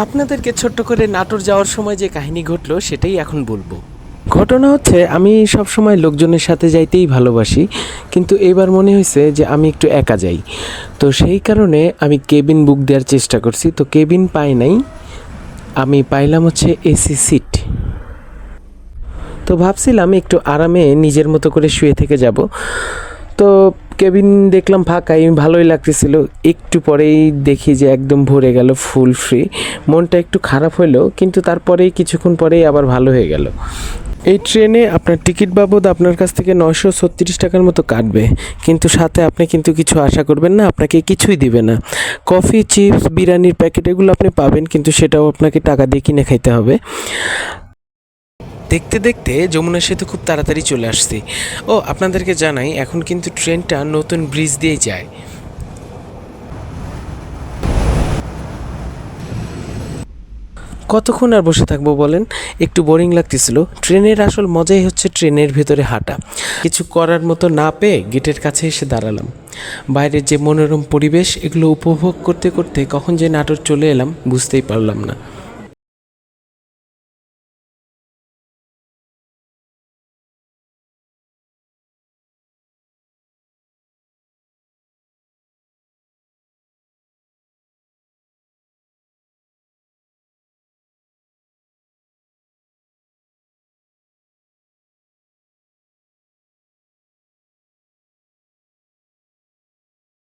আপনাদেরকে ছোট্ট করে নাটোর যাওয়ার সময় যে কাহিনী ঘটলো সেটাই এখন বলবো। ঘটনা হচ্ছে, আমি সব সময় লোকজনের সাথে যাইতেই ভালোবাসি, কিন্তু এবার মনে হয়েছে যে আমি একটু একা যাই। তো সেই কারণে আমি কেবিন বুক দেওয়ার চেষ্টা করছি, তো কেবিন পাই নাই, আমি পাইলাম হচ্ছে এসি সিট। তো ভাবছিলাম একটু আরামে নিজের মতো করে শুয়ে থেকে যাব। তো কেবিন দেখলাম ফাঁকাই, ভালোই লাগতেছিল। একটু পরেই দেখি যে একদম ভরে গেল, ফুল ফ্রি। মনটা একটু খারাপ হলো, কিন্তু তারপরেই কিছুক্ষণ পরেই আবার ভালো হয়ে গেল। এই ট্রেনে আপনার টিকিট বাবদ আপনার কাছ থেকে 936 টাকার মতো কাটবে, কিন্তু সাথে আপনি কিন্তু কিছু আশা করবেন না, আপনাকে কিছুই দিবে না। কফি, চিপস, বিরিয়ানির প্যাকেট এগুলো আপনি পাবেন, কিন্তু সেটাও আপনাকে টাকা দিয়ে কিনে খাইতে হবে। দেখতে দেখতে যমুনা সেতু খুব তাড়াতাড়ি চলে আসছি। ও আপনাদেরকে জানাই, এখন কিন্তু ট্রেনটা নতুন ব্রিজ দিয়েই যায়। কতক্ষণ আর বসে থাকবো বলেন, একটু বোরিং লাগতেছিল। ট্রেনের আসল মজাই হচ্ছে ট্রেনের ভেতরে হাঁটা। কিছু করার মতো না পেয়ে গেটের কাছে এসে দাঁড়ালাম। বাইরের যে মনোরম পরিবেশ, এগুলো উপভোগ করতে করতে কখন যে নাটোর চলে এলাম বুঝতেই পারলাম না।